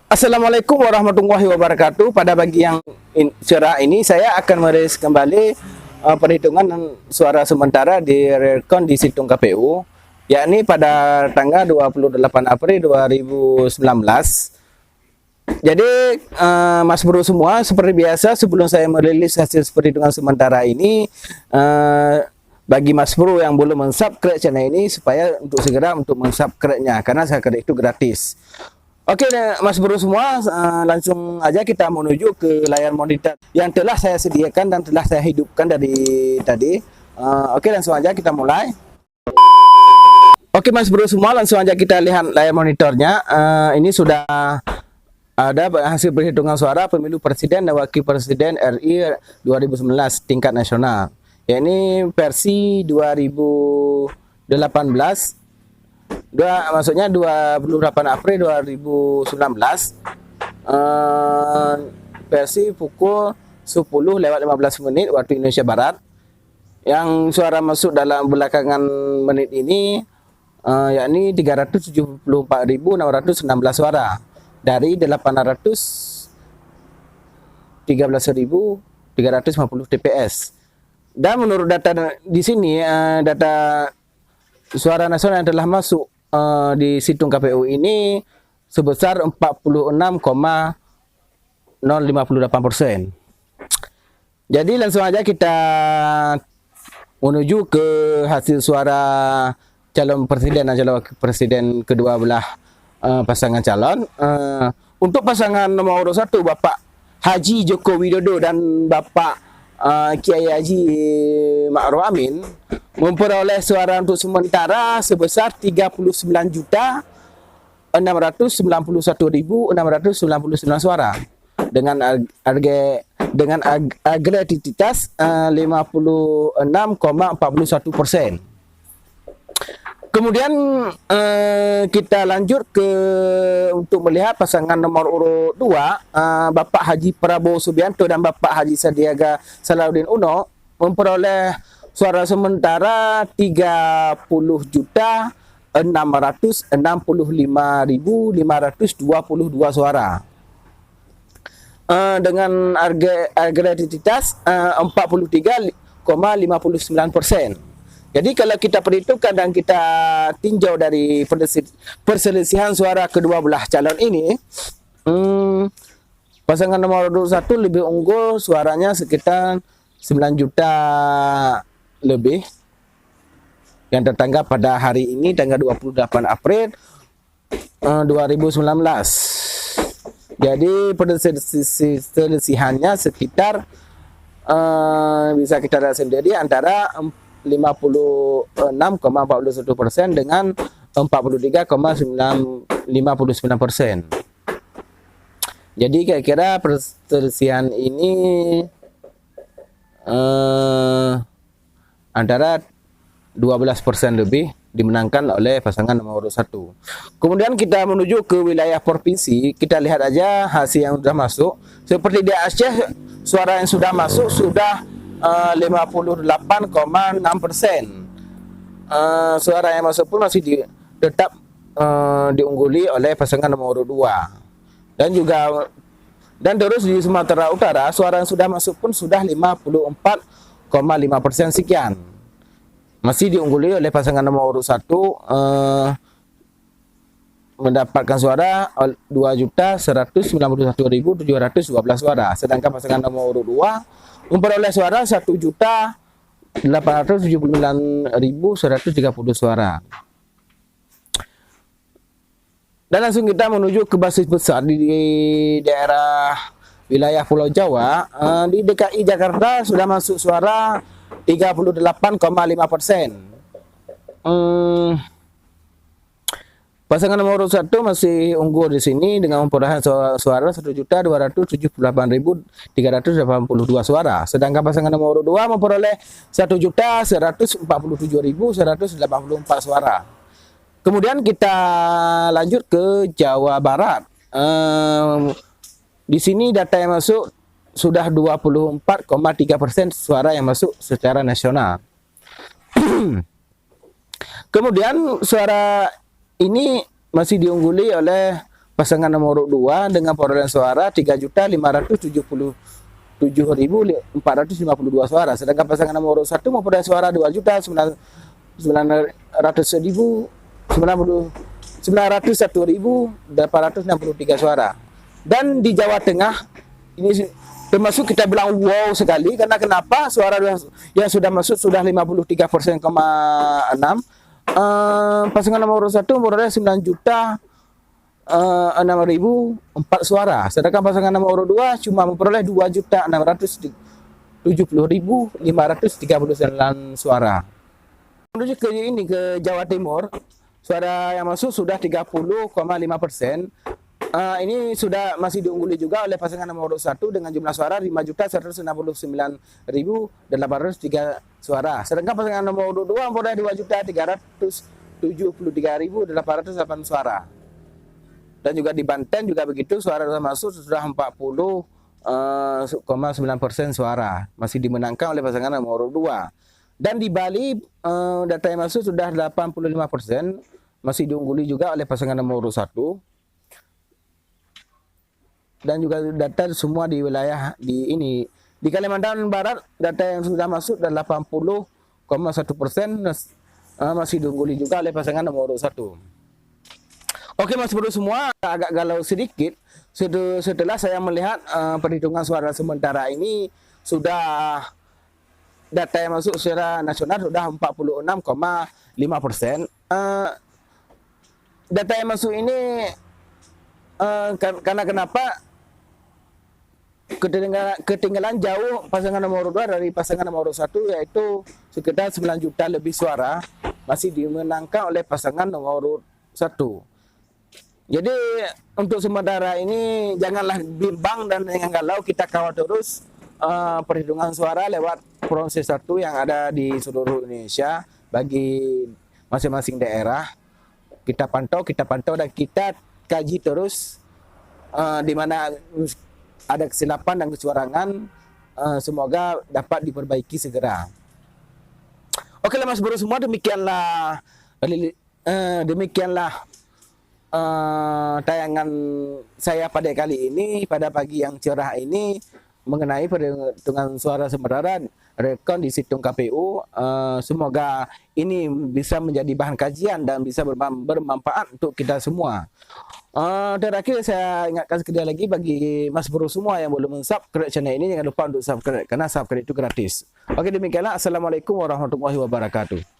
Assalamualaikum warahmatullahi wabarakatuh. Pada bagian cerah ini saya akan merilis kembali perhitungan suara sementara di rekon di situng KPU, yakni pada tanggal 28 April 2019. Jadi Mas Bro semua, seperti biasa sebelum saya merilis hasil perhitungan sementara ini, bagi Mas Bro yang belum mensubscribe channel ini, supaya untuk segera untuk mensubscribe-nya, karena subscribe itu gratis. Oke, Mas Bro semua, langsung aja kita menuju ke layar monitor yang telah saya sediakan dan telah saya hidupkan dari tadi. Oke, langsung aja kita mulai. Oke, Mas Bro semua, langsung aja kita lihat layar monitornya. Ini sudah ada hasil perhitungan suara pemilu presiden dan wakil presiden RI 2019 tingkat nasional. Ya, ini versi 2018. Maksudnya 28 April 2019, versi pukul 10:15 waktu Indonesia Barat. Yang suara masuk dalam belakangan menit ini yakni 374.616 suara dari 813.350 TPS. Dan menurut data di sini, data suara nasional yang telah masuk di situng KPU ini sebesar 46,058%. Jadi langsung aja kita menuju ke hasil suara calon presiden dan calon wakil presiden kedua belah pasangan calon. Untuk pasangan nomor urut 1, Bapak Haji Joko Widodo dan Bapak Kiai Haji Ma'ruf Amin memperoleh suara untuk sementara sebesar 39.691.699 suara dengan agresivitas 56,41%. Kemudian kita lanjut untuk melihat pasangan nomor urut 2, Bapak Haji Prabowo Subianto dan Bapak Haji Sandiaga Salahuddin Uno memperoleh suara sementara 30.665.522 suara dengan agresivitas 43,59%. Jadi kalau kita perhitungkan dan kita tinjau dari perselisihan suara kedua belah calon ini, pasangan nomor 1 lebih unggul suaranya sekitar 9 juta lebih yang tertangkap pada hari ini tanggal 28 April 2019. Jadi perselisihannya sekitar bisa kita lihat sendiri antara 56,41% dengan 43,59%. Jadi kira-kira perselisihan ini antara 12% lebih dimenangkan oleh pasangan nomor urut 1. Kemudian kita menuju ke wilayah provinsi, kita lihat aja hasil yang sudah masuk. Seperti di Aceh, suara yang sudah masuk sudah 58,6%. Suara yang masuk pun masih tetap diungguli oleh pasangan nomor urut 2. Dan terus di Sumatera Utara, suara yang sudah masuk pun sudah 54,5% sekian. Masih diungguli oleh pasangan nomor urut 1 mendapatkan suara 2.191.712 suara. Sedangkan pasangan nomor urut 2 memperoleh suara 1.879.130 suara. Dan langsung kita menuju ke basis besar di daerah wilayah Pulau Jawa. Di DKI Jakarta sudah masuk suara 38,5%. Pasangan nomor urut 1 masih unggul di sini dengan memperoleh suara 1.273.382 suara. Sedangkan pasangan nomor urut 2 memperoleh 1.147.184 suara. Kemudian kita lanjut ke Jawa Barat. Di sini data yang masuk sudah 24,3% suara yang masuk secara nasional. Kemudian suara ini masih diungguli oleh pasangan nomor urut 2 dengan perolehan suara 3.577.452 suara. Sedangkan pasangan nomor urut 1 memperoleh suara 2.901.863 suara. Dan di Jawa Tengah ini termasuk kita bilang wow sekali, karena kenapa? Suara yang sudah masuk sudah 53,6%. Pasangan nomor urut 1 memperoleh 9.006.004 suara. Sedangkan pasangan nomor urut 2 cuma memperoleh 2.670.539 suara. Menuju ke Jawa Timur, suara yang masuk sudah 30,5%. Ini sudah masih diungguli juga oleh pasangan nomor urut 1 dengan jumlah suara 5.169.803 suara. Sedangkan pasangan nomor urut 2 memperoleh 2.373.808 suara. Dan juga di Banten juga begitu, suara yang masuk sudah 40,9% suara. Masih dimenangkan oleh pasangan nomor urut 2. Dan di Bali data yang masuk sudah 85%, masih diungguli juga oleh pasangan nomor urut 1. Dan juga data semua di wilayah di Kalimantan Barat, data yang sudah masuk dan 80,1% masih diungguli juga oleh pasangan nomor urut 1. Oke Mas Bro semua, agak galau sedikit setelah saya melihat perhitungan suara sementara ini sudah data yang masuk secara nasional sudah 46,5%. Data yang masuk ini karena kenapa? Ketinggalan jauh pasangan nomor 2 dari pasangan nomor 1, yaitu sekitar 9 juta lebih suara masih dimenangkan oleh pasangan nomor 1. Jadi untuk sementara ini janganlah bimbang dan jangan galau, kita kawal terus perhitungan suara lewat proses 1 yang ada di seluruh Indonesia bagi masing-masing daerah. Kita pantau dan kita kaji terus di mana ada kesilapan dan kecurangan, semoga dapat diperbaiki segera. Oke lah Mas Bro semua, demikianlah tayangan saya pada kali ini, pada pagi yang cerah ini, mengenai perhitungan suara sementara rekon di situng KPU. Semoga ini bisa menjadi bahan kajian dan bisa bermanfaat untuk kita semua. Terakhir saya ingatkan sekali lagi bagi Mas Bro semua yang belum subscribe channel ini, jangan lupa untuk subscribe karena subscribe itu gratis. Oke, demikianlah. Assalamualaikum warahmatullahi wabarakatuh.